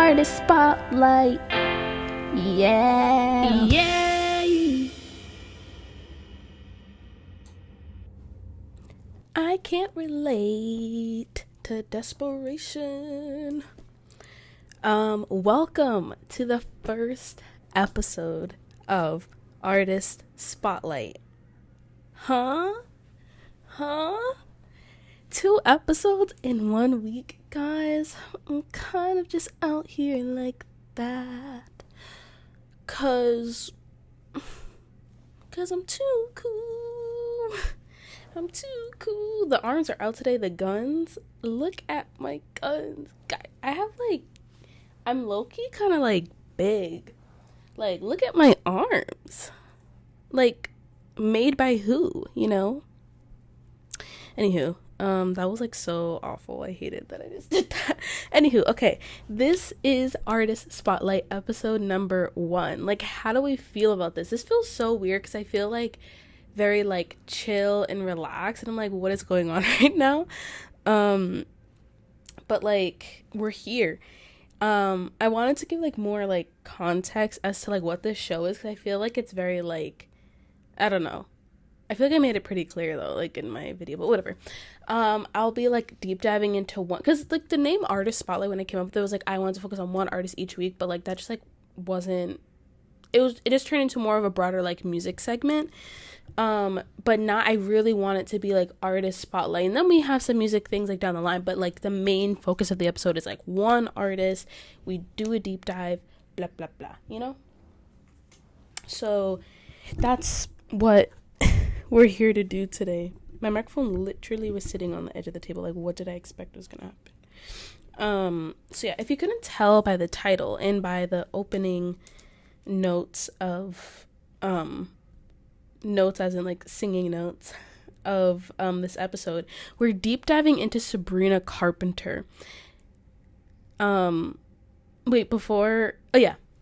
Artist Spotlight. Yeah. Yay! I can't relate to desperation. Welcome to the first episode of Artist Spotlight. Huh? 2 episodes in 1 week, guys. I'm kind of just out here like that. Cause I'm too cool. I'm too cool. The arms are out today. The guns. Look at my guns. I have I'm low-key kind of big. Look at my arms. Made by who, you know? Anywho, that was so awful. I hated that I just did that. Anywho, okay. This is Artist Spotlight episode number 1. How do we feel about this? This feels so weird because I feel very chill and relaxed, and I'm what is going on right now? But we're here. I wanted to give more context as to what this show is, because I feel it's very I don't know. I feel I made it pretty clear though, in my video, but whatever. I'll be deep diving into one, because the name Artist Spotlight, when I came up with it, was I wanted to focus on one artist each week, but that just wasn't. It just turned into more of a broader music segment. But not, I really want it to be Artist Spotlight, and then we have some music things down the line, but the main focus of the episode is one artist. We do a deep dive, blah blah blah, you know. So that's what we're here to do today. My microphone literally was sitting on the edge of the table. What did I expect was gonna happen? So yeah, if you couldn't tell by the title and by the opening notes of notes as in singing notes of this episode, we're deep diving into Sabrina Carpenter.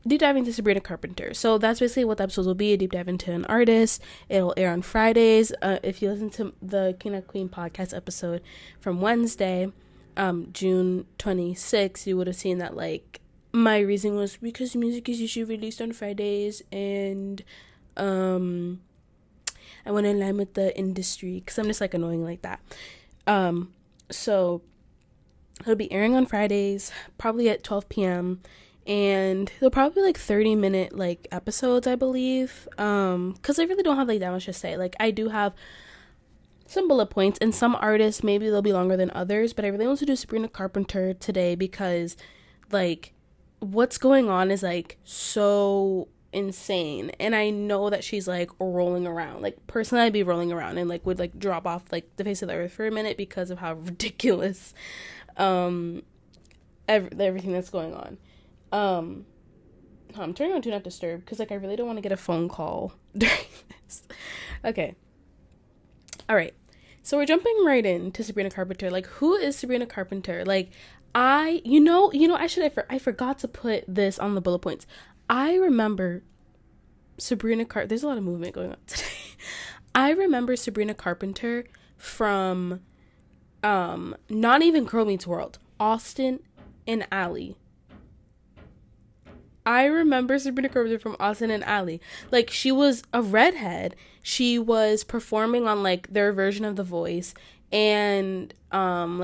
Deep diving into Sabrina Carpenter. So that's basically what the episodes will be: a deep dive into an artist. It'll air on Fridays. If you listen to the KNQ podcast episode from Wednesday, June 26th, you would have seen that my reason was because music is usually released on Fridays, and I want to align with the industry, because I'm just annoying like that. So it'll be airing on Fridays, probably at 12 p.m. and they'll probably be 30-minute episodes, I believe, because I really don't have that much to say. I do have some bullet points, and some artists maybe they'll be longer than others, but I really want to do Sabrina Carpenter today because what's going on is so insane, and I know that she's rolling around. Personally, I'd be rolling around and would drop off the face of the earth for a minute because of how ridiculous everything that's going on. I'm turning on Do Not Disturb because I really don't want to get a phone call during this. Okay. All right. So we're jumping right into Sabrina Carpenter. Who is Sabrina Carpenter? I forgot to put this on the bullet points. I remember there's a lot of movement going on today. I remember Sabrina Carpenter from not even Girl Meets World, Austin and Ally. I remember Sabrina Carpenter from Austin and Ally. She was a redhead. She was performing on their version of The Voice, and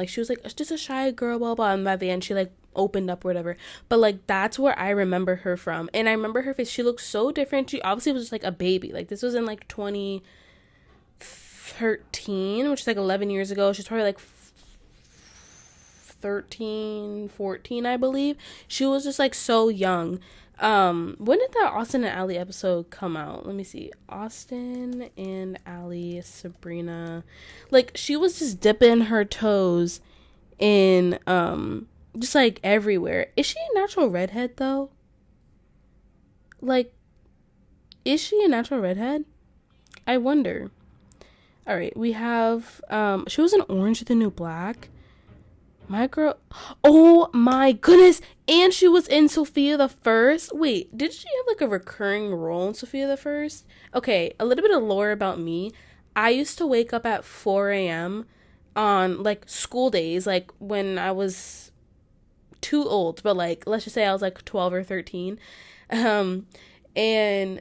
she was just a shy girl, blah blah, and by the end she opened up or whatever. But that's where I remember her from, and I remember her face. She looked so different. She obviously was just a baby. This was in 2013, which is 11 years ago. She's probably 13, 14, I believe. She was just so young. When did that Austin and Ally episode come out? Let me see. Austin and Ally, Sabrina. She was just dipping her toes in just everywhere. Is she a natural redhead though? Is she a natural redhead? I wonder. All right, we have she was in Orange is the New Black. My girl, oh my goodness, and she was in Sophia the First. Wait, did she have a recurring role in Sophia the First? Okay, a little bit of lore about me. I used to wake up at 4 a.m. on school days, when I was too old, but like let's just say I was like 12 or 13. Um and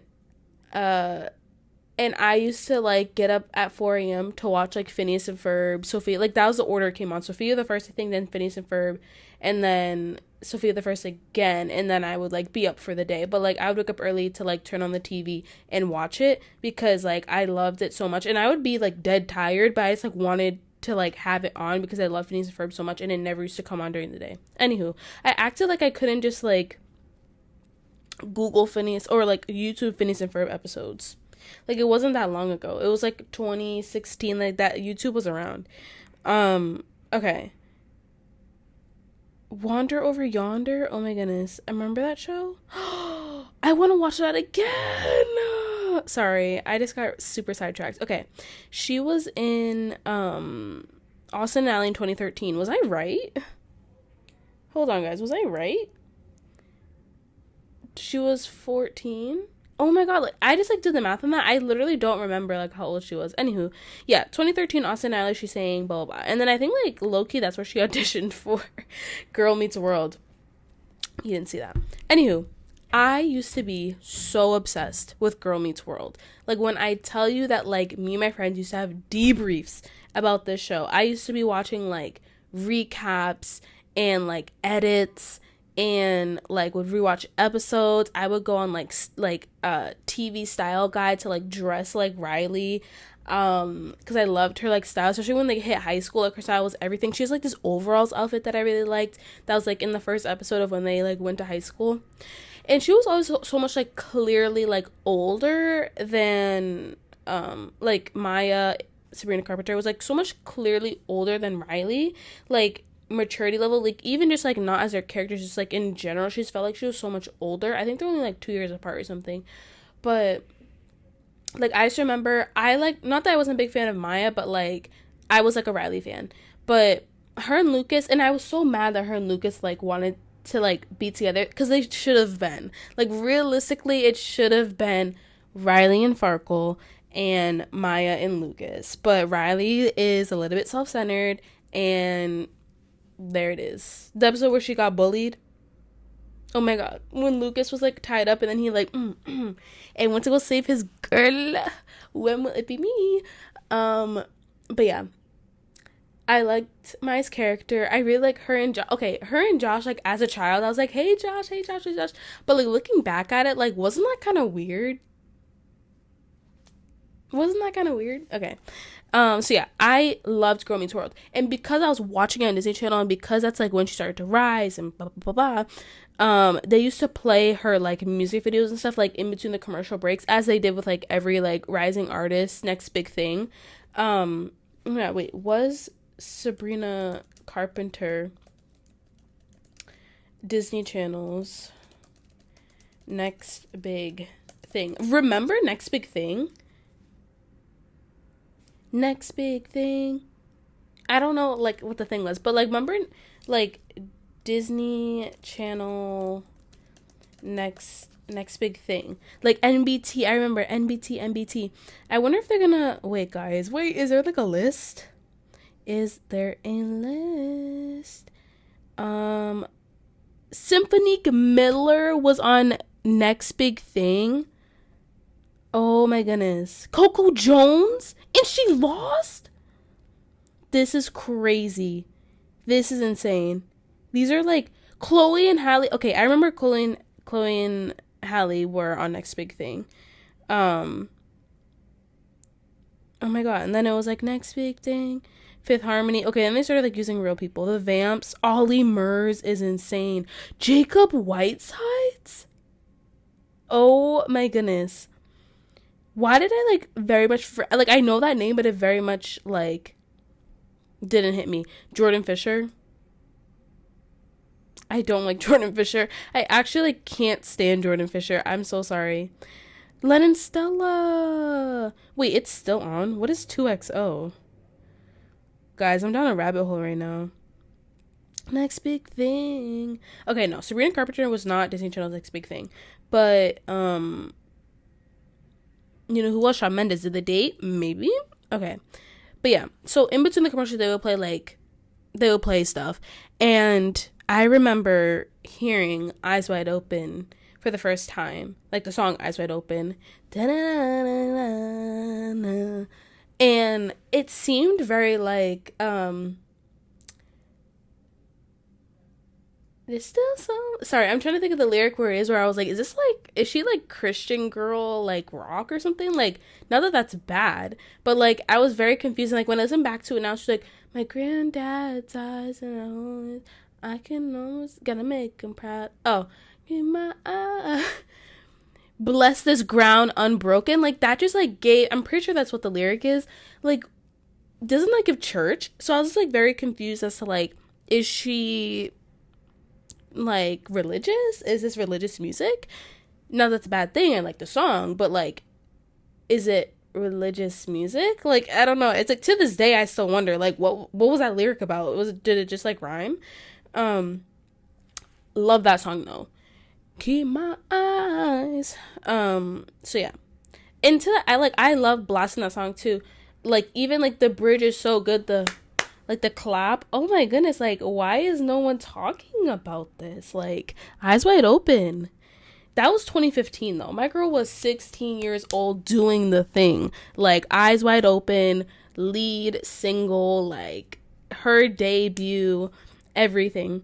and I used to like get up at 4 a.m. to watch like Phineas and Ferb, Sophia, like that was the order it came on. Sophia the First, I think, then Phineas and Ferb, and then Sophia the First again, and then I would like be up for the day. But like I would wake up early to like turn on the TV and watch it because like I loved it so much, and I would be like dead tired, but I just like wanted to like have it on because I love Phineas and Ferb so much, and it never used to come on during the day. Anywho, I acted like I couldn't just like Google Phineas or like YouTube Phineas and Ferb episodes. Like it wasn't that long ago. It was like 2016, like that YouTube was around. Okay. Wander Over Yonder. Oh my goodness. I remember that show. I want to watch that again. Sorry, I just got super sidetracked. Okay. She was in Austin and Ally in 2013. Was I right? Hold on, guys. Was I right? She was 14. Oh my god, like I just like did the math on that. I literally don't remember like how old she was. Anywho, yeah, 2013 Austin Ally, she's saying blah blah blah. And then I think like low-key that's where she auditioned for Girl Meets World. You didn't see that. Anywho, I used to be so obsessed with Girl Meets World. Like when I tell you that like me and my friends used to have debriefs about this show. I used to be watching like recaps and like edits and like would rewatch episodes. I would go on like TV style guide to like dress like Riley because I loved her like style, especially when they hit high school. Like her style was everything. She has like this overalls outfit that I really liked that was like in the first episode of when they like went to high school, and she was always so much like clearly like older than like Maya. Sabrina Carpenter was like so much clearly older than Riley, like maturity level, like even just like not as their characters, just like in general, she just felt like she was so much older. I think they're only like 2 years apart or something, but like I just remember I like, not that I wasn't a big fan of Maya, but like I was like a Riley fan. But her and Lucas, and I was so mad that her and Lucas like wanted to like be together because they should have been like, realistically it should have been Riley and Farkle and Maya and Lucas, but Riley is a little bit self-centered, and there it is. The episode where she got bullied. Oh my god. When Lucas was like tied up and then he like and went to go save his girl. When will it be me? But yeah. I liked Maya's character. I really like her and Josh. Okay, her and Josh, like as a child, I was like, hey Josh, hey Josh, hey Josh. But like looking back at it, like wasn't that kind of weird? Okay. So yeah, I loved Girl Meets World, and because I was watching it on Disney Channel, and because that's like when she started to rise and blah blah blah blah, they used to play her like music videos and stuff like in between the commercial breaks, as they did with like every like rising artist next big thing. Yeah, wait, was Sabrina Carpenter Disney Channel's next big thing? Remember Next Big Thing? Next big thing. I don't know like what the thing was, but like remember like Disney Channel next big thing, like NBT. I remember NBT. I wonder if they're gonna wait, guys. Wait, is there like a list? Is there a list? Symphonique Miller was on Next Big Thing. Oh my goodness. Coco Jones? And she lost? This is crazy. This is insane. These are like Chloe and Halle. Okay, I remember Chloe and Halle were on Next Big Thing. Oh my god. And then it was like Next Big Thing, Fifth Harmony. Okay, and they started like using real people. The Vamps. Ollie Murs is insane. Jacob Whitesides? Oh my goodness. Why did I like very much like, I know that name, but it very much like didn't hit me. Jordan Fisher. I don't like Jordan Fisher. I actually like can't stand Jordan Fisher. I'm so sorry. Len and Stella. Wait, it's still on? What is 2XO? Guys, I'm down a rabbit hole right now. Next big thing. Okay, no, Sabrina Carpenter was not Disney Channel's next big thing. But you know who was? Shawn Mendes. Did they date? Maybe. Okay. But yeah. So in between the commercials, they would play stuff. And I remember hearing Eyes Wide Open for the first time, like the song Eyes Wide Open. And it seemed very like, there's still some, sorry, I'm trying to think of the lyric where it is, where I was like, is she like Christian girl, like rock or something? Like, not that that's bad, but like, I was very confused. And like, when I listen back to it now, she's like, my granddad's eyes and I can almost, gotta make him proud. Oh, in my eye. Bless this ground unbroken. Like, that just like gave, I'm pretty sure that's what the lyric is. Like, doesn't that give church? So I was just like very confused as to like, is she like religious? Is this religious music? Not that's a bad thing, I like the song, but like, is it religious music? Like, I don't know. It's like, to this day I still wonder, like, what was that lyric about? Did it just like rhyme? Love that song though. Keep my eyes. So yeah, into that, I love blasting that song too. Like, even like the bridge is so good, the clap. Oh my goodness, like, why is no one talking about this? Like, Eyes Wide Open. That was 2015 though. My girl was 16 years old doing the thing. Like, Eyes Wide Open, lead single, like her debut, everything.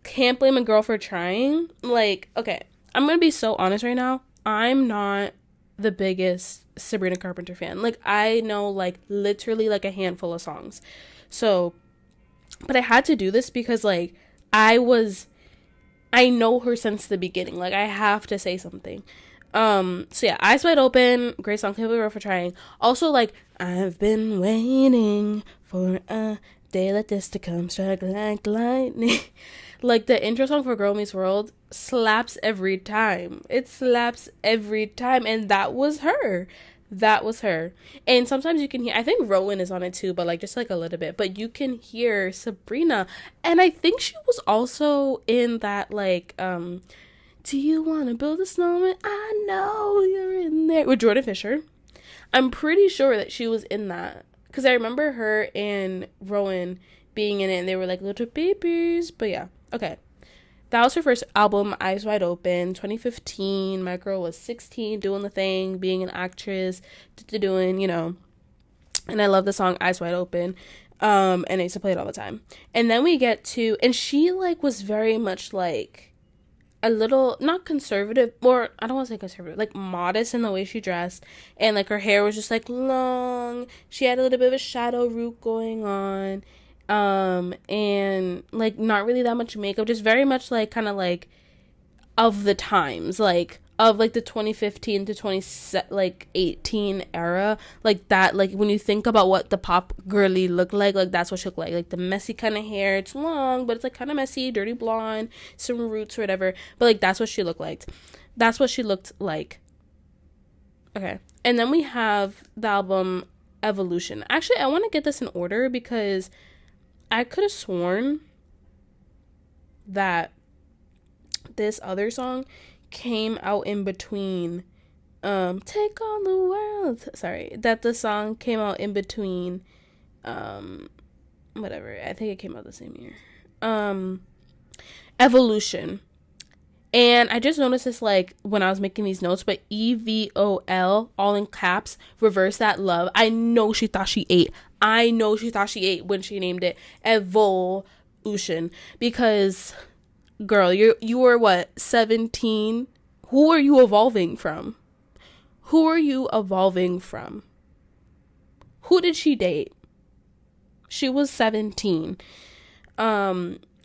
Can't blame a girl for trying. Like, okay, I'm gonna be so honest right now. I'm not the biggest Sabrina Carpenter fan. Like, I know like literally like a handful of songs. So, but I had to do this because like I know her since the beginning. Like, I have to say something. So yeah, Eyes Wide Open, great song. Can't blame a girl for trying. Also, like, I've been waiting for a day like this to come, strike like lightning. Like, the intro song for Girl Meets World slaps every time. It slaps every time. And that was her. That was her. And sometimes you can hear, I think Rowan is on it too, but like just like a little bit. But you can hear Sabrina. And I think she was also in that like, do you want to build a snowman? I know you're in there. With Jordan Fisher. I'm pretty sure that she was in that. Because I remember her and Rowan being in it, and they were like little babies. But yeah, okay. That was her first album, Eyes Wide Open, 2015. My girl was 16, doing the thing, being an actress, doing, you know. And I love the song Eyes Wide Open. And I used to play it all the time. And then we get to, and she like was very much like a little, not conservative, or I don't want to say conservative, like modest in the way she dressed. And like her hair was just like long. She had a little bit of a shadow root going on. And like not really that much makeup, just very much like kind of like of the times, like of like the 2015 to 2018 era, like that, like when you think about what the pop girly looked like that's what she looked like the messy kind of hair. It's long, but it's like kind of messy, dirty blonde, some roots or whatever, but like that's what she looked like. That's what she looked like. Okay, and then we have the album Evolution. Actually, I want to get this in order because I could have sworn that this other song came out in between Take on the World. Sorry, that the song came out in between whatever. I think it came out the same year. Evolution. And I just noticed this like when I was making these notes, but EVOL, all in caps, reverse that love. I know she thought she ate when she named it Evolution, because girl, you were what, 17? Who are you evolving from? Who did she date? She was 17.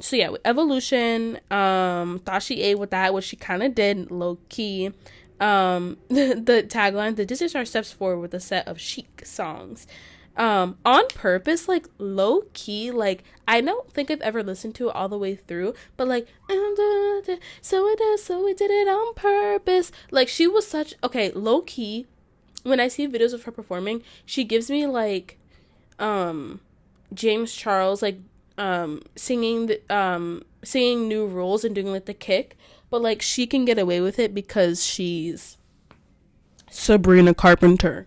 So yeah, Evolution, thought she ate with that, which she kind of did, low key. The tagline, the Disney Star steps forward with a set of chic songs. On purpose, like low key, like I don't think I've ever listened to it all the way through, but like so we did it on purpose. Like she was such, okay, low key, when I see videos of her performing, she gives me like James Charles, like singing New Rules and doing like the kick, but like she can get away with it because she's Sabrina Carpenter.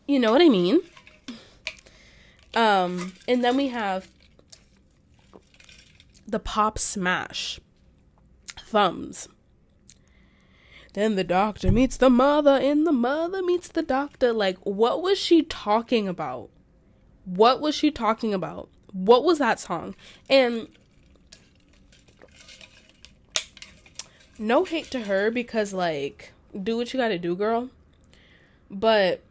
You know what I mean? And then we have the pop smash Thumbs. Then the doctor meets the mother and the mother meets the doctor. Like, what was she talking about? What was she talking about? What was that song? And no hate to her, because, like, do what you gotta do, girl. But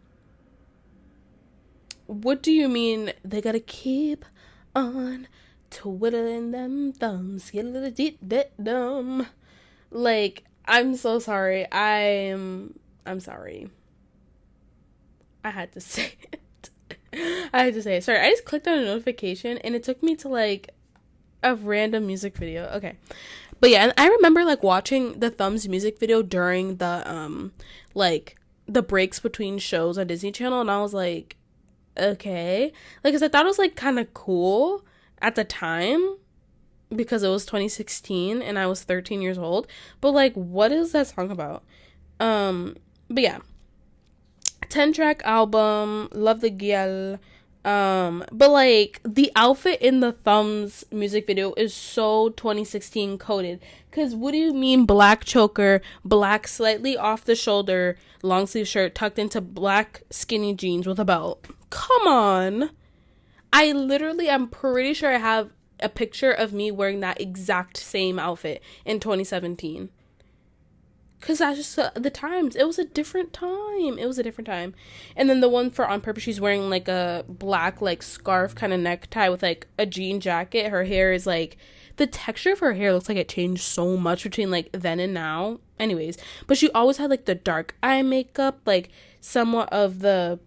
what do you mean they gotta keep on twiddling them thumbs? Get a little bit dumb. Like, I'm so sorry. I'm sorry. I had to say it. I had to say it. Sorry, I just clicked on a notification and it took me to, like, a random music video. Okay. But yeah, and I remember, like, watching the Thumbs music video during the, like, the breaks between shows on Disney Channel, and I was like, okay. Like, 'cause I thought it was, like, kind of cool at the time, because it was 2016 and I was 13 years old. But, like, what is that song about? But yeah. 10-track album, love the girl. But, like, the outfit in the Thumbs music video is so 2016 coded. Because what do you mean black choker, black slightly off the shoulder, long sleeve shirt tucked into black skinny jeans with a belt? Come on. I'm pretty sure I have a picture of me wearing that exact same outfit in 2017. Because that's just the times. It was a different time. And then the one for On Purpose, she's wearing, like, a black, like, scarf kind of necktie with, like, a jean jacket. Her hair is, like, the texture of her hair looks like it changed so much between, like, then and now. Anyways, but she always had, like, the dark eye makeup, like, somewhat of the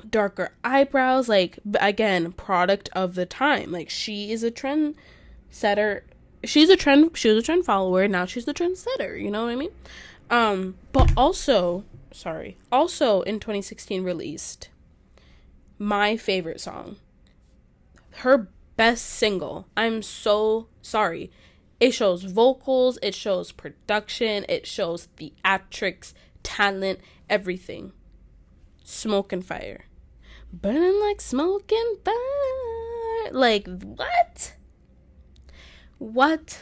darker eyebrows, like, again, product of the time. Like, she is a trend setter. She was a trend follower. Now she's the trend setter. You know what I mean? But also in 2016 released my favorite song, her best single. I'm so sorry. It shows vocals, it shows production, it shows theatrics, talent, everything. Smoke and Fire. Burning like smoke and fire. Like, what? What?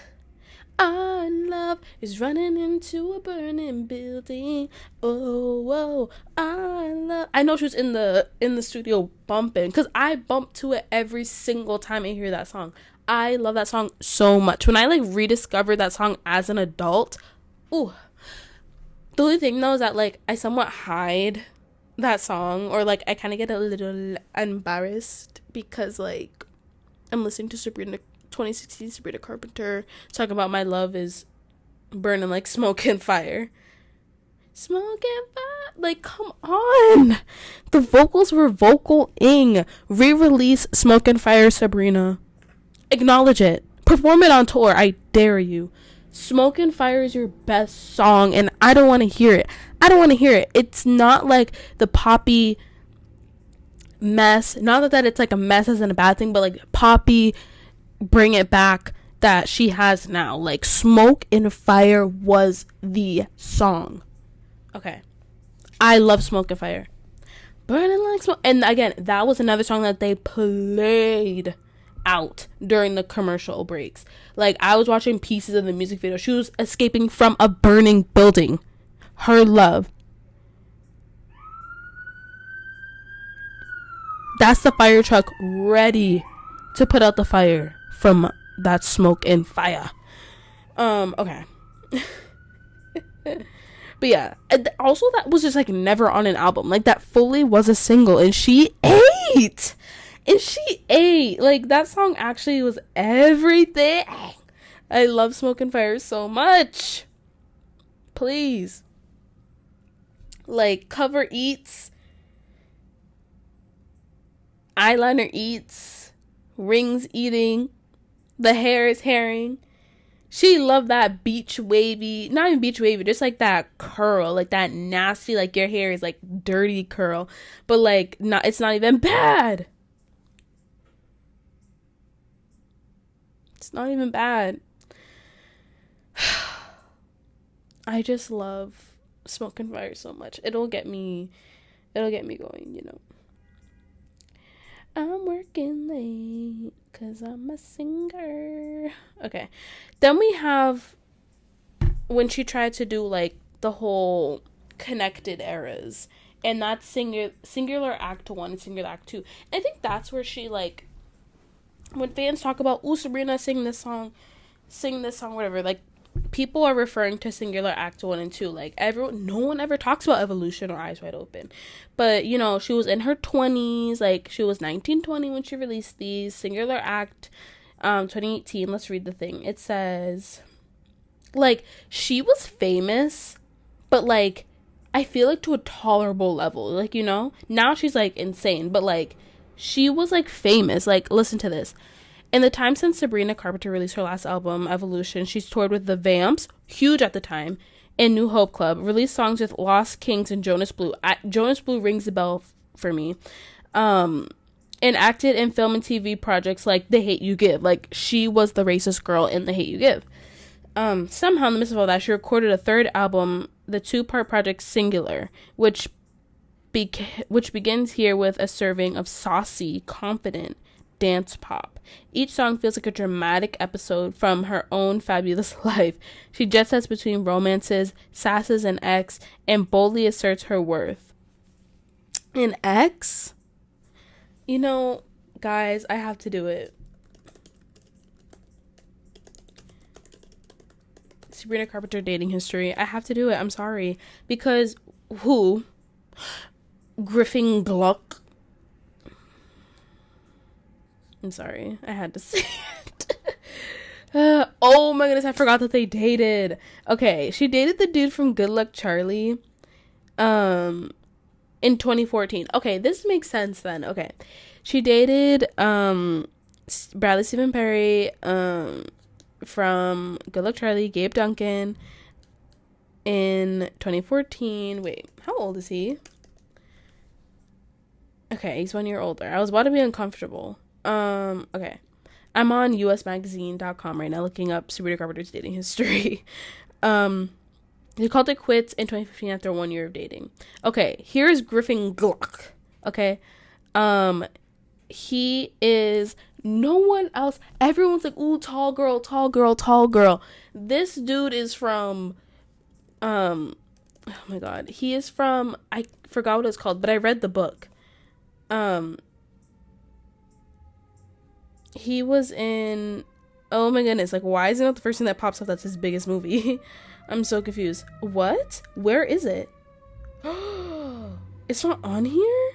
Our love is running into a burning building. Oh, whoa, our love. I know she was in the studio bumping, because I bump to it every single time I hear that song. I love that song so much. When I, like, rediscovered that song as an adult, ooh. The only thing, though, is that, like, I somewhat hide that song, or, like, I kind of get a little embarrassed because, like, I'm listening to 2016 Sabrina Carpenter talking about my love is burning like smoke and fire. Smoke and fire. Like, come on. The vocals were vocal-ing. Re-release Smoke and Fire, Sabrina. Acknowledge it. Perform it on tour. I dare you. Smoke and Fire is your best song, and I don't want to hear it. It's not like the poppy mess. Not that it's like a mess isn't a bad thing, but like poppy bring it back that she has now. Like, Smoke and Fire was the song. Okay. I love Smoke and Fire. Burning like smoke. And again, that was another song that they played out during the commercial breaks. Like, I was watching pieces of the music video. She was escaping from a burning building. Her love. That's the fire truck ready to put out the fire from that Smoke and Fire. Okay. But yeah, also that was just like never on an album. Like, that fully was a single, and she ate. Like, that song actually was everything. I love Smoke and Fire so much. Please. Like, cover eats. Eyeliner eats. Rings eating. The hair is hairing. She loved that beach wavy, not even beach wavy, just like that curl, like that nasty, like your hair is like dirty curl, but like it's not even bad. It's not even bad. I just love Smoke and Fire so much. It'll get me going, you know. I'm working late because I'm a singer. Okay. Then we have when she tried to do like the whole connected eras. And that's singular act 1 and singular act 2. And I think that's where she like when fans talk about, ooh, Sabrina, sing this song, whatever, like, people are referring to singular act 1 and 2. Like, no one ever talks about Evolution or Eyes Wide Open. But, you know, she was in her 20s, like, she was 19, 20 when she released these. Singular act, 2018, let's read the thing. It says, like, she was famous, but, like, I feel like to a tolerable level. Like, you know, now she's, like, insane, but, like, she was, like, famous. Like, listen to this. In the time since Sabrina Carpenter released her last album, Evolution, she's toured with the Vamps, huge at the time, and New Hope Club, released songs with Lost Kings and Jonas Blue. Jonas Blue rings a bell for me. And acted in film and TV projects like The Hate You Give. Like, she was the racist girl in The Hate You Give. Somehow, in the midst of all that, she recorded a third album, the 2-part project Singular, which begins here with a serving of saucy, confident dance pop. Each song feels like a dramatic episode from her own fabulous life. She jet sets between romances, sasses, and X, and boldly asserts her worth. In X, you know, guys, I have to do it. Sabrina Carpenter dating history. I have to do it. I'm sorry. Because who? Griffin Gluck. I'm sorry. I had to say it. Oh my goodness, I forgot that they dated. Okay, she dated the dude from Good Luck Charlie in 2014. Okay, this makes sense then. Okay. She dated Bradley Stephen Perry from Good Luck Charlie, Gabe Duncan in 2014. Wait, how old is he? Okay, he's 1 year older. I was about to be uncomfortable. Okay. I'm on usmagazine.com right now looking up Sabrina Carpenter's dating history. He called it quits in 2015 after 1 year of dating. Okay, here's Griffin Gluck. Okay. He is no one else. Everyone's like, ooh, tall girl, tall girl, tall girl. This dude is from, oh my God. He is from, I forgot what it's called, but I read the book. He was in, oh my goodness, like, why is it not the first thing that pops up that's his biggest movie? I'm so confused. What? Where is it? It's not on here?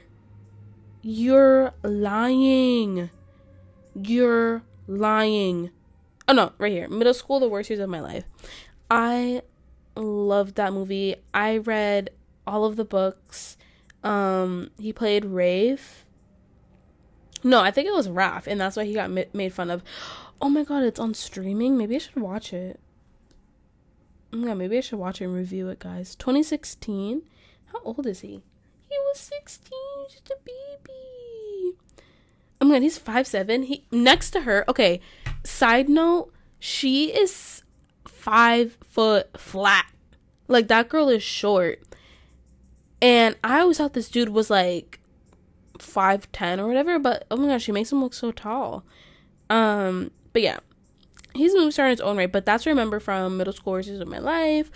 You're lying. You're lying. Oh no, right here. Middle School, the worst years of my life. I loved that movie. I read all of the books. He played Rafe. No, I think it was Raph, and that's why he got made fun of. Oh my God, it's on streaming. Maybe I should watch it. Oh my God, maybe I should watch it and review it, guys. 2016. How old is he? He was 16, just a baby. Oh my God, he's 5'7". He next to her. Okay, side note, she is 5 foot flat. Like, that girl is short. And I always thought this dude was like 5'10" or whatever, but oh my gosh, she makes him look so tall. But yeah, he's a movie star in his own right, but that's what I remember from Middle School Years of My Life.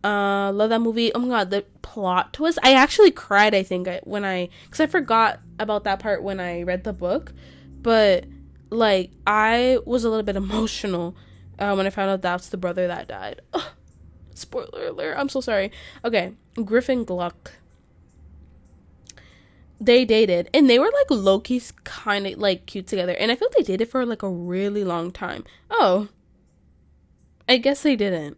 Love that movie. Oh my God, the plot twist. I actually cried, I think, because I forgot about that part when I read the book, but like, I was a little bit emotional when I found out that's the brother that died. Ugh, spoiler alert, I'm so sorry. Okay, Griffin Gluck. They dated, and they were like low-key kind of like cute together, and I feel they dated for like a really long time. Oh, I guess they didn't.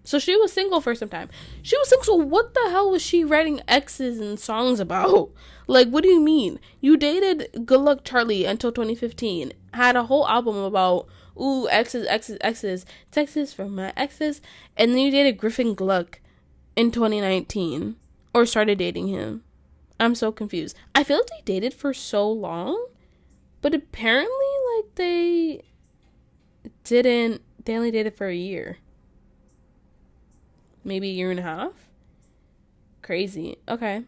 So she was single for some time. She was single, so what the hell was she writing exes and songs about? Like, what do you mean? You dated Good Luck Charlie until 2015, had a whole album about, ooh, exes, exes, exes, texts from my exes, and then you dated Griffin Gluck in 2019, or started dating him. I'm so confused. I feel like they dated for so long, but apparently, like, they only dated for a year. Maybe a year and a half? Crazy. Okay.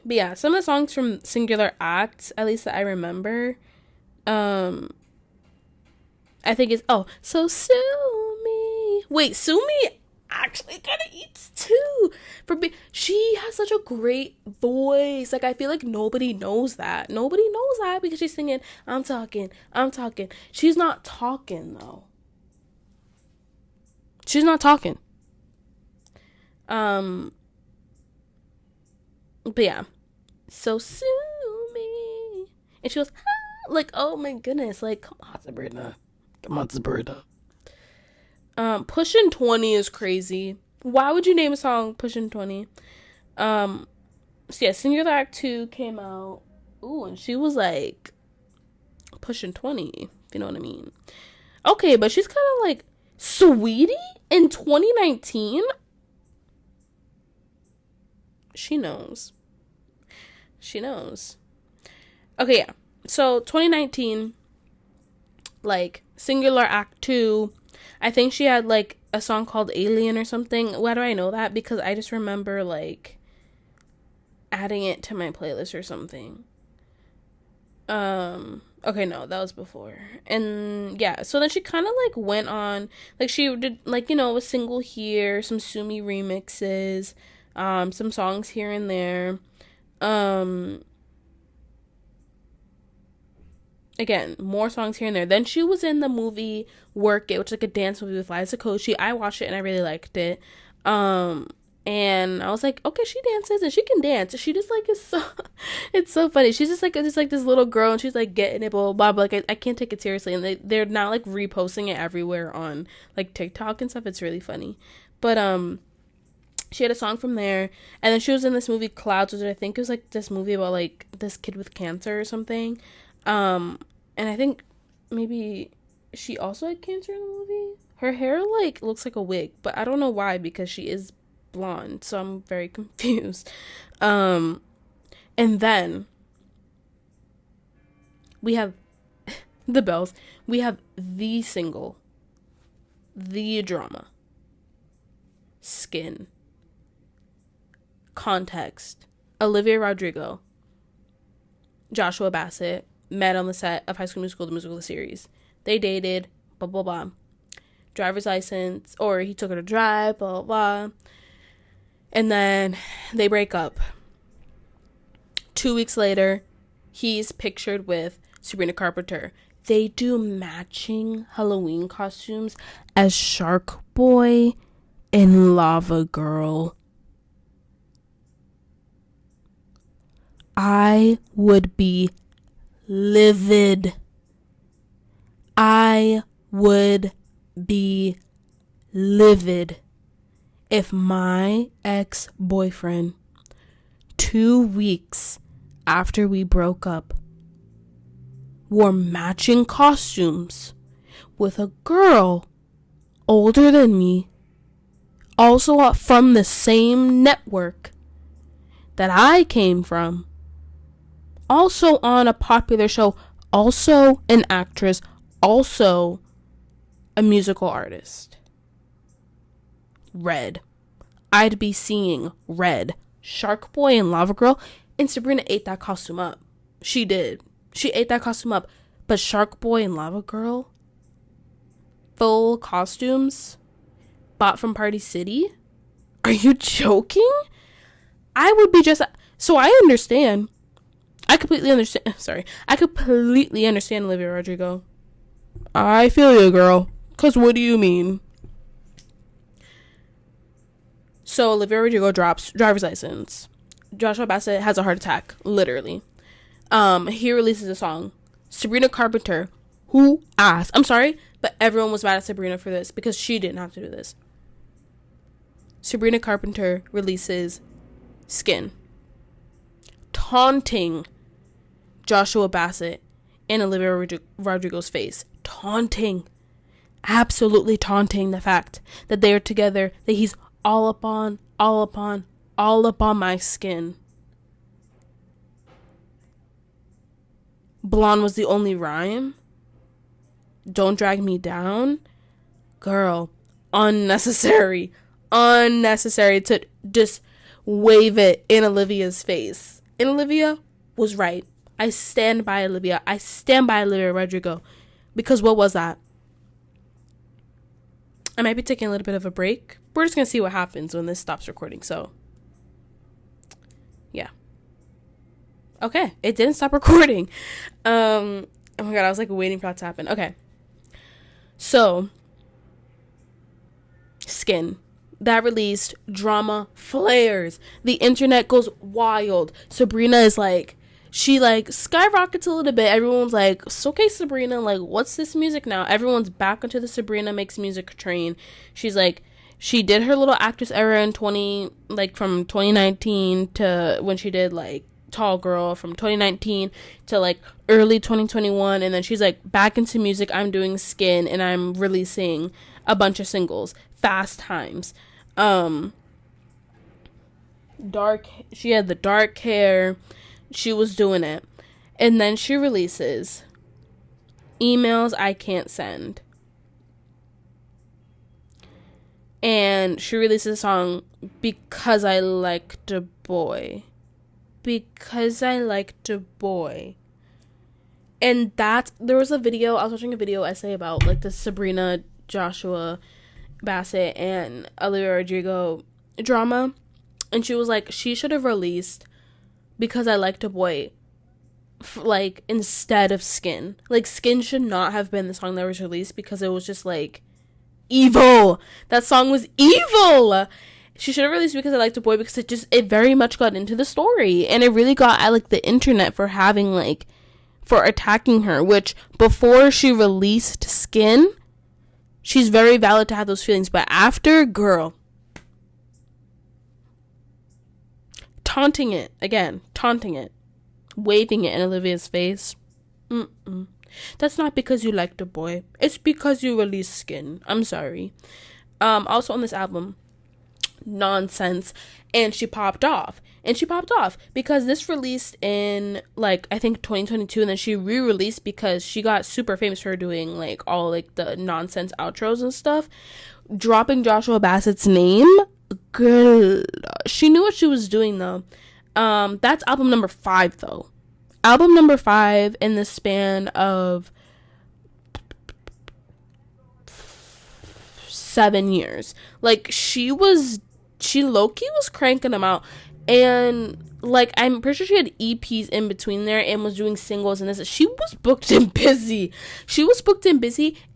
But yeah, some of the songs from Singular Acts, at least that I remember, I think it's, oh, so sue me. Wait, sue me actually kind of eats too. She has such a great voice. Like, I feel like nobody knows that. Nobody knows that because she's singing, I'm talking. She's not talking, though. She's not talking. But yeah. So sue me. And she goes, ah, like, oh my goodness. Like, come on, Sabrina. Pushing 20 is crazy. Why would you name a song Pushing 20? So yeah, Singular Act 2 came out. Ooh, and she was like pushing 20, if you know what I mean. Okay, but she's kind of like Sweetie in 2019. She knows. Okay, yeah. So 2019, like Singular Act 2, I think she had like a song called Alien or something. Why do I know that? Because I just remember like adding it to my playlist or something. Okay, no, that was before. And yeah, so then she kind of like went on, like she did like, you know, a single here, some Sumi remixes, some songs here and there. Again, more songs here and there. Then she was in the movie Work It, which is like a dance movie with Liza Koshy. I watched it and I really liked it. And I was like, okay, she dances and she can dance. She just like is so, it's so funny. She's just like this little girl and she's like getting it, blah blah blah. Like I can't take it seriously, and they're now like reposting it everywhere on like TikTok and stuff. It's really funny. But she had a song from there, and then she was in this movie Clouds, which I think it was like this movie about like this kid with cancer or something. And I think maybe she also had cancer in the movie. Her hair like looks like a wig, but I don't know why, because she is blonde, so I'm very confused. And then we have the bells. We have the single, the drama, Skin, Context, Olivia Rodrigo, Joshua Bassett met on the set of High School Musical, the musical series. They dated, blah blah blah. Driver's license, or he took her to drive, blah blah blah. And then they break up. 2 weeks later, he's pictured with Sabrina Carpenter. They do matching Halloween costumes as Shark Boy and Lava Girl. I would be livid. I would be livid if my ex-boyfriend, 2 weeks after we broke up, wore matching costumes with a girl older than me, also from the same network that I came from, also on a popular show, also an actress, also a musical artist. Red. I'd be seeing red. Shark Boy and Lava Girl. And Sabrina ate that costume up. She did. She ate that costume up. But Shark Boy and Lava Girl, full costumes, bought from Party City? Are you joking? I would be just... So I understand. I completely understand Olivia Rodrigo. I feel you, girl. Because what do you mean? So Olivia Rodrigo drops driver's license. Joshua Bassett has a heart attack, literally. He releases a song. Sabrina Carpenter, who asked? I'm sorry, but everyone was mad at Sabrina for this because she didn't have to do this. Sabrina Carpenter releases Skin, taunting Joshua Bassett in Olivia Rodrigo's face. Taunting. Absolutely taunting the fact that they are together, that he's all up on my skin. Blonde was the only rhyme. Don't drag me down. Girl, unnecessary to just wave it in Olivia's face. And Olivia was right. I stand by Olivia. I stand by Olivia Rodrigo. Because what was that? I might be taking a little bit of a break. We're just going to see what happens when this stops recording. So, yeah. Okay. It didn't stop recording. Oh my God. I was like waiting for that to happen. Okay. So, Skin. That released, drama flares. The internet goes wild. Sabrina is like, she like skyrockets a little bit. Everyone's like, it's okay, Sabrina, like, what's this music now? Everyone's back onto the Sabrina Makes Music train. She's like, she did her little actress era in from 2019 to when she did like Tall Girl, from 2019 to like early 2021, and then she's like back into music. I'm doing Skin, and I'm releasing a bunch of singles. Fast Times. She had the dark hair. She was doing it. And then she releases Emails I Can't Send. And she releases a song, Because I Liked a Boy. Because I Liked a Boy. And there was a video, I was watching a video essay about like the Sabrina, Joshua Bassett, and Olivia Rodrigo drama. And she was like, she should have released Because I Liked a Boy like instead of Skin. Like, Skin should not have been the song that was released because it was just like evil. That song was evil. She should have released Because I Liked a Boy because it very much got into the story, and it really got at like the internet for attacking her, which before she released Skin, she's very valid to have those feelings, but after, girl, taunting it, waving it in Olivia's face. That's not because you liked a boy. It's because you released Skin. I'm sorry. Also on this album, Nonsense, and she popped off because this released in like I think 2022, and then she re-released because she got super famous for doing like all like the nonsense outros and stuff, dropping Joshua Bassett's name. Girl, she knew what she was doing though. That's album number 5 though. Album number 5 in the span of 7 years. Like, she low-key was cranking them out. And, like, I'm pretty sure she had EPs in between there and was doing singles and this. She was booked and busy.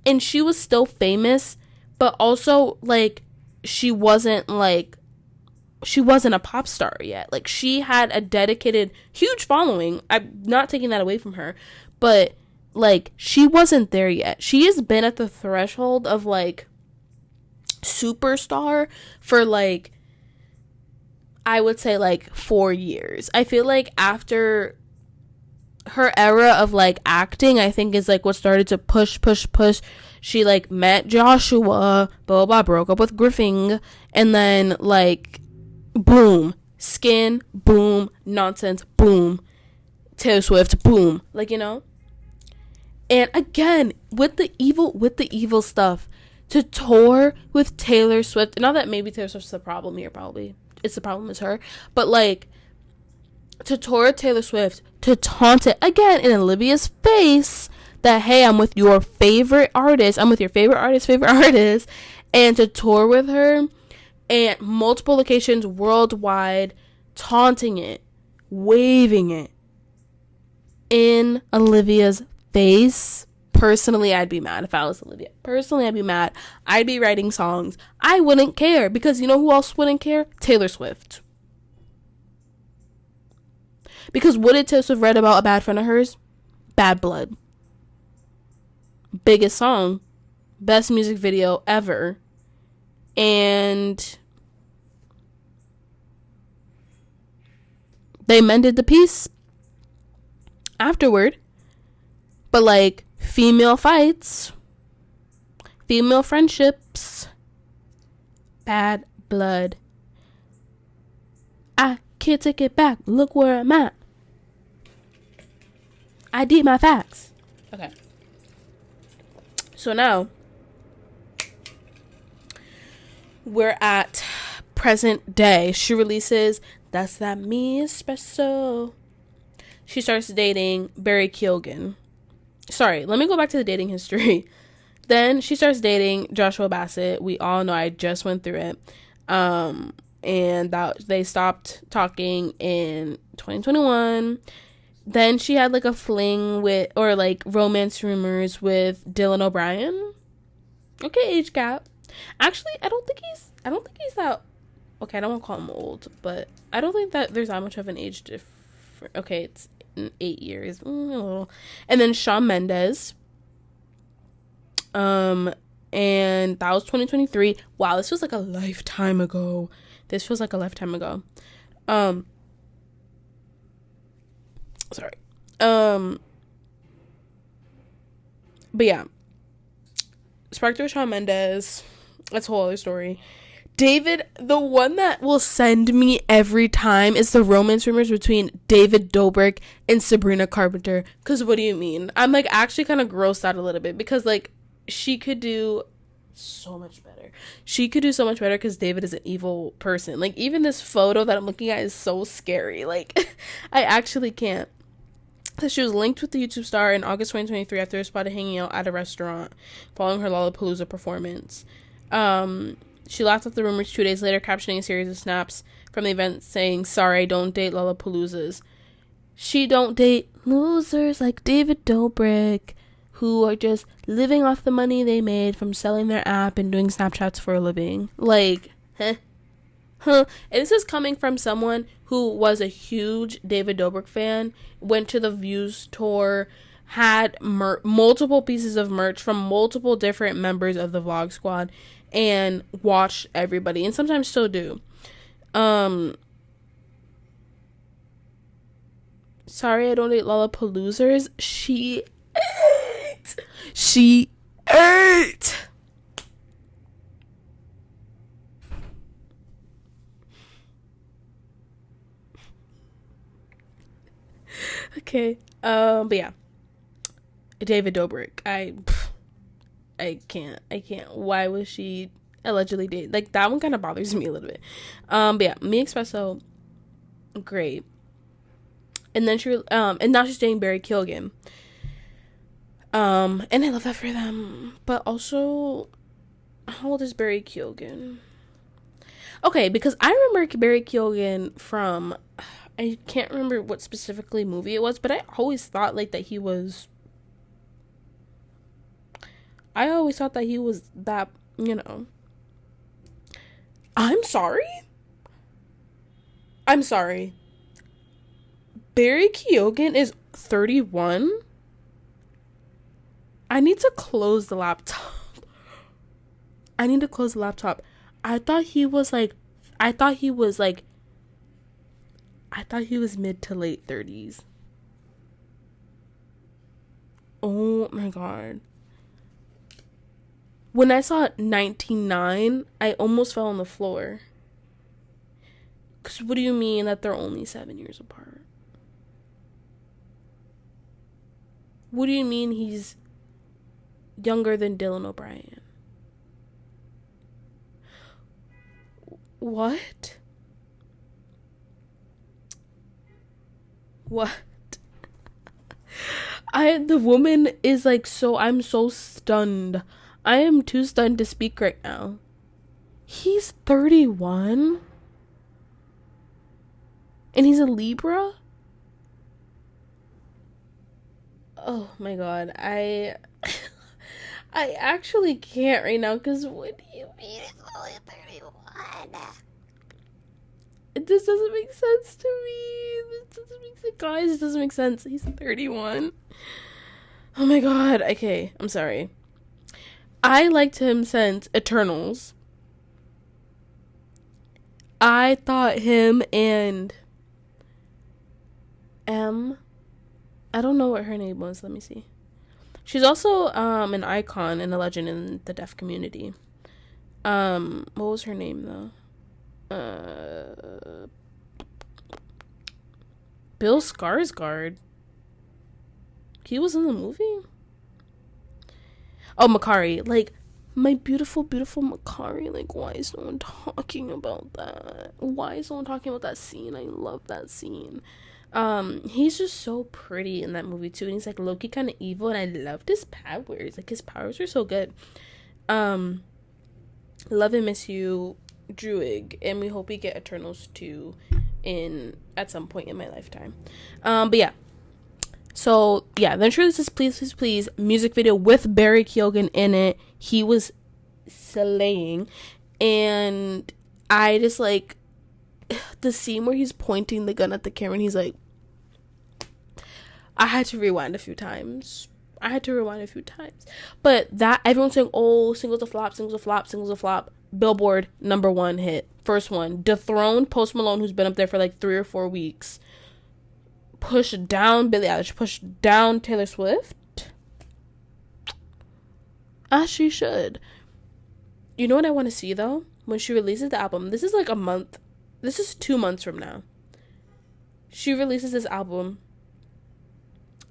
And she was still famous. But also, like, she wasn't a pop star yet. Like, she had a dedicated, huge following. I'm not taking that away from her. But, like, she wasn't there yet. She has been at the threshold of, like, superstar for, like, I would say, like, 4 years. I feel like after her era of, like, acting, I think is, like, what started to push. She, like, met Joshua, blah, blah, broke up with Griffin, and then, like, boom, Skin, boom, Nonsense, boom, Taylor Swift, boom, like, you know? And again, with the evil stuff, to tour with Taylor Swift, not that maybe Taylor Swift's the problem here, probably, it's the problem is her, but, like, to tour with Taylor Swift, to taunt it, again, in Olivia's face, that, hey, I'm with your favorite artist, favorite artist, and to tour with her, and multiple locations worldwide, taunting it, waving it in Olivia's face. Personally, I'd be mad if I was Olivia. Personally, I'd be mad. I'd be writing songs. I wouldn't care, because you know who else wouldn't care? Taylor Swift. Because what did Taylor Swift write about a bad friend of hers? Bad Blood. Biggest song, best music video ever. And they mended the piece afterward. But, like, female fights, female friendships, Bad Blood. I can't take it back. Look where I'm at. I did my facts. Okay. So now we're at present day. She releases That's that me espresso. She starts dating Barry Keoghan. Sorry, let me go back to the dating history. Then she starts dating Joshua Bassett. We all know, I just went through it. And that they stopped talking in 2021. Then she had like a fling with, or like romance rumors with Dylan O'Brien. Okay, age gap. Actually, I don't think he's that, okay, I don't want to call him old, but I don't think that there's that much of an age difference. Okay, it's 8 years. And then Shawn Mendes. And that was 2023. Wow, this was like a lifetime ago. This feels like a lifetime ago. Sorry. But yeah. Sparked with Shawn Mendes. That's a whole other story. David, the one that will send me every time is the romance rumors between David Dobrik and Sabrina Carpenter. Because what do you mean? I'm like actually kind of grossed out a little bit because like she could do so much better. She could do so much better because David is an evil person. Like even this photo that I'm looking at is so scary. Like I actually can't. So she was linked with the YouTube star in August 2023 after spotted hanging out at a restaurant following her Lollapalooza performance. She laughed at the rumors 2 days later, captioning a series of snaps from the event saying, "Sorry, I don't date Lollapaloozas." She don't date losers like David Dobrik, who are just living off the money they made from selling their app and doing Snapchats for a living. Like, huh? And this is coming from someone who was a huge David Dobrik fan, went to the Views tour, had multiple pieces of merch from multiple different members of the Vlog Squad, and watched everybody, and sometimes still do. Sorry, I don't date Lollapaloozers. She ate. Okay. But yeah. David Dobrik. I can't. Why was she allegedly dating? Like that one kind of bothers me a little bit. But yeah, Me Espresso, great. And then and now she's dating Barry Keoghan. And I love that for them. But also, how old is Barry Keoghan? Okay, because I remember Barry Keoghan from, I can't remember what specifically movie it was, but I always thought like that he was that, you know. I'm sorry. Barry Keoghan is 31? I need to close the laptop. I thought he was mid to late 30s. Oh my god. When I saw 19.9, I almost fell on the floor. Because what do you mean that they're only 7 years apart? What do you mean he's younger than Dylan O'Brien? What? The woman is like, I'm so stunned. I am too stunned to speak right now. He's 31? And he's a Libra? Oh my god, I actually can't right now, because what do you mean it's only 31? This doesn't make sense to me. Guys, it doesn't make sense. He's 31. Oh my god. Okay, I'm sorry. I liked him since Eternals. I thought him and I don't know what her name was. Let me see. She's also an icon and a legend in the deaf community. What was her name though? Bill Skarsgård. He was in the movie? Oh, Makari. Like, My beautiful, beautiful Makari. Like, why is no one talking about that? Why is no one talking about that scene? I love that scene. He's just so pretty in that movie too, and he's like low-key kind of evil, and I loved his powers. Like, his powers are so good. Love and miss you, Druig, and we hope we get Eternals 2 at some point in my lifetime. But yeah. So yeah, then sure, this is Please Please Please music video with Barry Keoghan in it. He was slaying, and I just like the scene where he's pointing the gun at the camera and he's like, I had to rewind a few times. But that, everyone's saying, oh, singles a flop. Billboard #1 hit. First one. Dethroned Post Malone, who's been up there for like 3 or 4 weeks. Pushed down Billie Eilish. Pushed down Taylor Swift. As she should. You know what I want to see, though? When she releases the album. This is like a month. This is 2 months from now. She releases this album.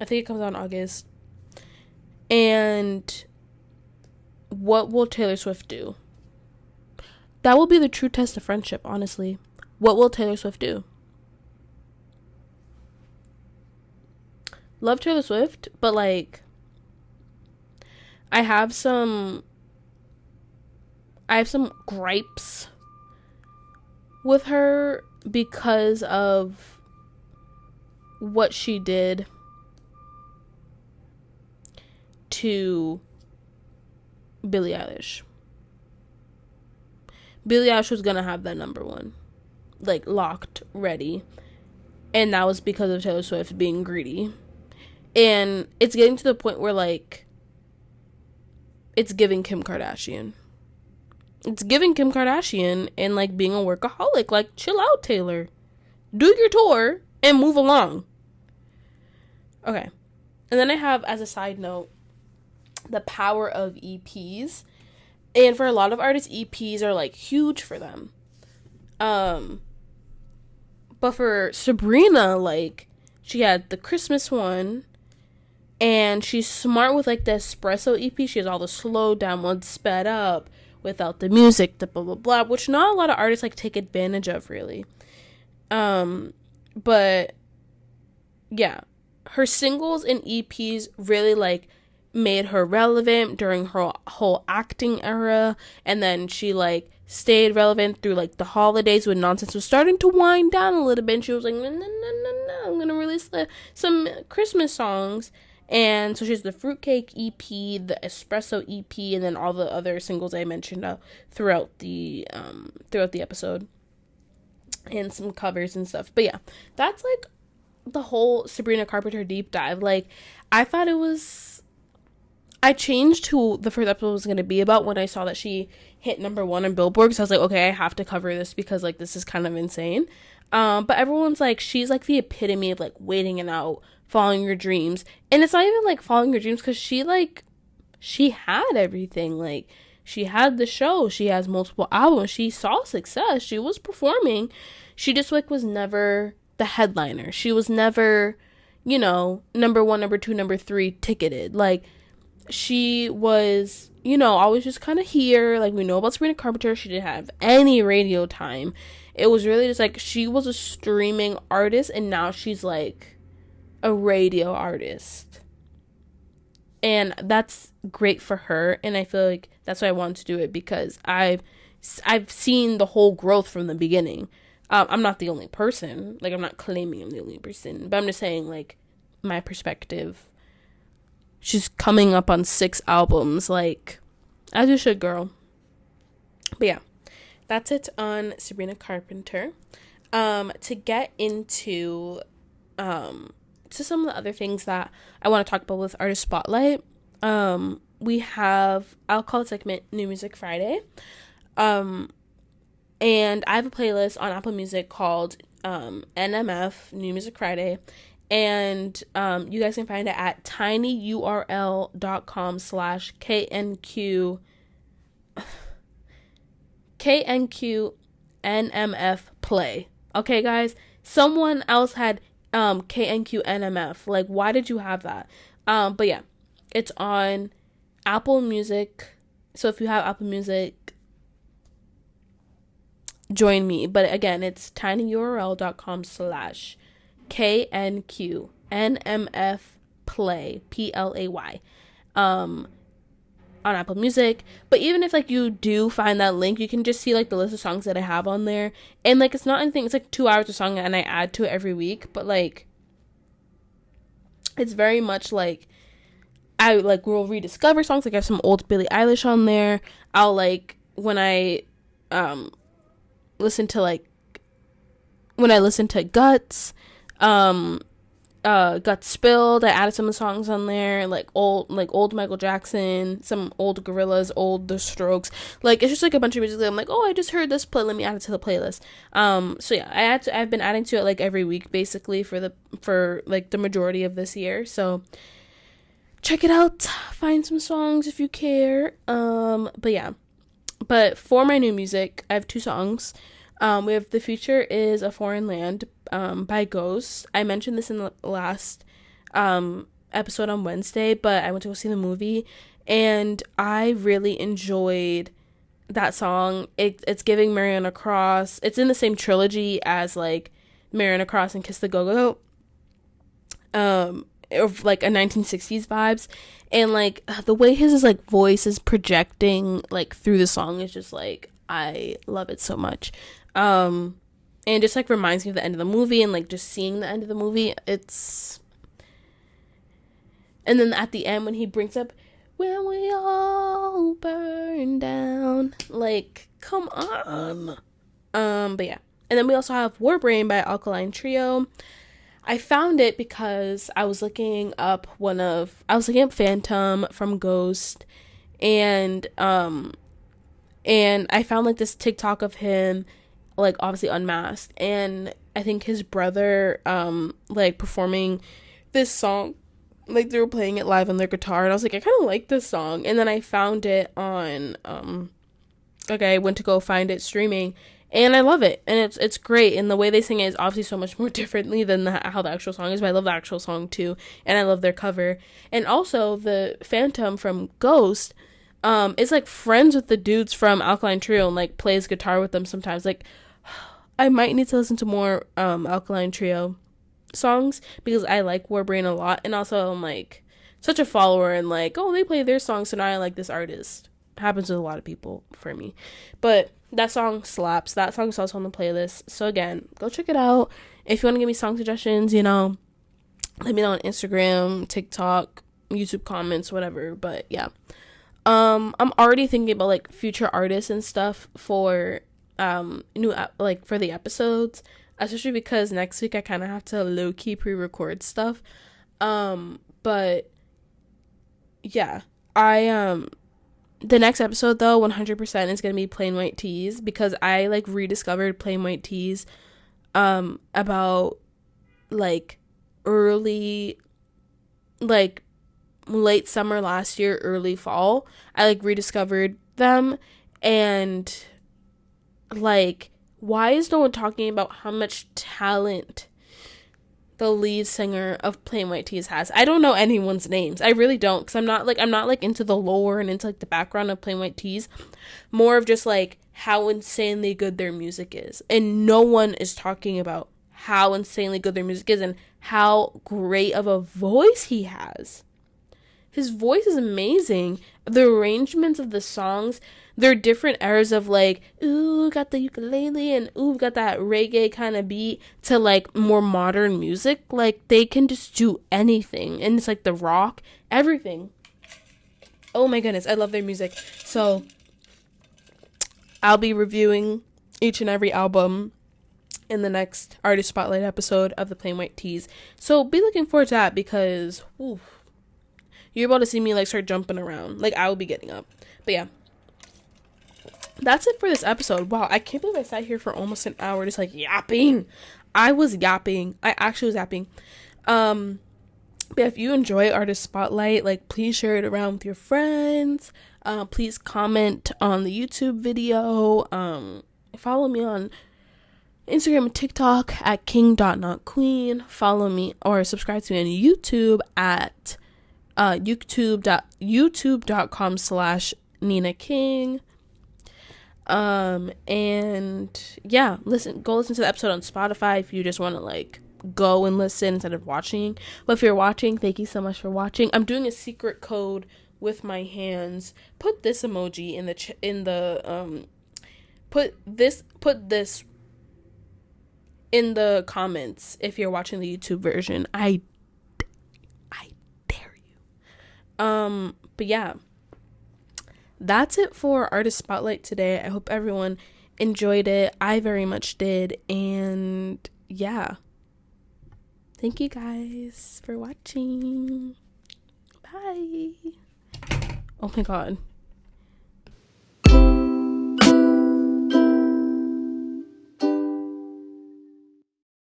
I think it comes out in August. And what will Taylor Swift do? That will be the true test of friendship, honestly. What will Taylor Swift do? Love Taylor Swift, but like, I have some gripes with her because of what she did to Billie Eilish. Billie Eilish was gonna have that #1, like, locked, ready, and that was because of Taylor Swift being greedy. And it's getting to the point where, like, it's giving Kim Kardashian. And, like, being a workaholic. Like, chill out, Taylor. Do your tour and move along. Okay. And then I have, as a side note, the power of EPs. And for a lot of artists, EPs are, like, huge for them. But for Sabrina, like, she had the Christmas one. And she's smart with, like, the espresso EP. She has all the slow down ones sped up without the music, the blah, blah, blah. Which not a lot of artists, like, take advantage of, really. But, yeah. Her singles and EPs really, like, made her relevant during her whole acting era, and then she like stayed relevant through like the holidays when nonsense was starting to wind down a little bit, and she was like, no, I'm gonna release some Christmas songs. And so she's the Fruitcake EP, the Espresso EP, and then all the other singles I mentioned throughout the episode, and some covers and stuff. But yeah, that's like the whole Sabrina Carpenter deep dive. Like, I changed who the first episode was going to be about when I saw that she hit #1 on Billboard. So I was like, okay, I have to cover this because, like, this is kind of insane. But everyone's like, she's, like, the epitome of, like, waiting it out, following your dreams. And it's not even, like, following your dreams because she had everything. Like, she had the show. She has multiple albums. She saw success. She was performing. She just, like, was never the headliner. She was never, #1, #2, #3 ticketed. Like, she was, always just kind of here. Like, we know about Sabrina Carpenter. She didn't have any radio time. It was really just, like, she was a streaming artist, and now she's, like, a radio artist. And that's great for her, and I feel like that's why I wanted to do it, because I've seen the whole growth from the beginning. I'm not the only person. Like, I'm not claiming I'm the only person, but I'm just saying, like, my perspective. She's coming up on 6 albums, like, as you should, girl. But yeah, that's it on Sabrina Carpenter. To get into to some of the other things that I want to talk about with Artist Spotlight, we have, I'll call the segment New Music Friday. And I have a playlist on Apple Music called NMF New Music Friday. And you guys can find it at tinyurl.com/KNQ NMF play. Okay, guys? Someone else had KNQ NMF. Like, why did you have that? But yeah, it's on Apple Music, So if you have Apple Music, join me. But again, it's tinyurl.com/KNQ NMF play PLAY on Apple Music. But even if like you do find that link, you can just see like the list of songs that I have on there. And like it's not anything, it's like 2 hours of song and I add to it every week. But like it's very much like I like will rediscover songs. Like I have some old Billie Eilish on there. I'll like when I listen to Guts, Guts Spilled, I added some of the songs on there, like old Michael Jackson, some old Gorillaz, old The Strokes. Like it's just like a bunch of music that I'm like, oh, I just heard this, let me add it to the playlist. So yeah, I've been adding to it like every week basically for like the majority of this year. So check it out, find some songs if you care. But yeah. But for my new music, I have 2 songs. We have The Future is a Foreign Land by Ghost. I mentioned this in the last episode on Wednesday, but I went to go see the movie, and I really enjoyed that song. It's giving Mariana Cross. It's in the same trilogy as, like, Mariana Cross and Kiss the Go-Go. Of, like, a 1960s vibes. And, like, the way his, like, voice is projecting, like, through the song is just, like, I love it so much. And it just like reminds me of the end of the movie, and like just seeing the end of the movie, and then at the end when he brings up when we all burn down, like come on. But yeah, and then we also have Warbrain by Alkaline Trio. I found it because I was looking up Phantom from Ghost, and I found like this TikTok of him like obviously unmasked, and I think his brother like performing this song, like they were playing it live on their guitar, and I was like, I kind of like this song. And then I found it on I went to go find it streaming, and I love it, and it's great, and the way they sing it is obviously so much more differently than how the actual song is, but I love the actual song too, and I love their cover. And also the Phantom from Ghost is like friends with the dudes from Alkaline Trio and like plays guitar with them sometimes. Like I might need to listen to more Alkaline Trio songs because I like Warbrain a lot, and also I'm like such a follower and like, oh, they play their songs, so now I like this artist. Happens with a lot of people for me. But that song slaps. That song's also on the playlist. So again, go check it out. If you want to give me song suggestions, let me know on Instagram, TikTok, YouTube comments, whatever. But yeah. I'm already thinking about like future artists and stuff for for the episodes, especially because next week I kind of have to low-key pre-record stuff. But yeah, the next episode though 100% is gonna be Plain White Tees, because I like rediscovered Plain White Tees about like early, like late summer last year, early fall. I like rediscovered them, and like, why is no one talking about how much talent the lead singer of Plain White Tees has? I don't know anyone's names. I really don't, because I'm not like into the lore and into like the background of Plain White Tees. More of just like how insanely good their music is, and no one is talking about how insanely good their music is and how great of a voice he has. His voice is amazing. The arrangements of the songs, they're different eras of like, ooh, got the ukulele, and ooh, got that reggae kind of beat, to like more modern music. Like they can just do anything, and it's like the rock, everything. Oh my goodness, I love their music. So I'll be reviewing each and every album in the next Artist Spotlight episode of the Plain White Tees. So be looking forward to that, because you're able to see me like start jumping around. Like I will be getting up. But yeah, that's it for this episode. Wow, I can't believe I sat here for almost an hour just like yapping. I was yapping. I actually was yapping. But if you enjoy Artist Spotlight, like please share it around with your friends. Please comment on the YouTube video. Follow me on Instagram and TikTok at king.notqueen. Follow me or subscribe to me on YouTube at youtube.com/notqueen. Nina King. And yeah, go listen to the episode on Spotify if you just want to like go and listen instead of watching. But if you're watching, thank you so much for watching. I'm doing a secret code with my hands. Put this emoji put this in the comments if you're watching the YouTube version. I dare you. But yeah, that's it for Artist Spotlight today. I hope everyone enjoyed it. I very much did. And yeah, thank you guys for watching. Bye. Oh my god.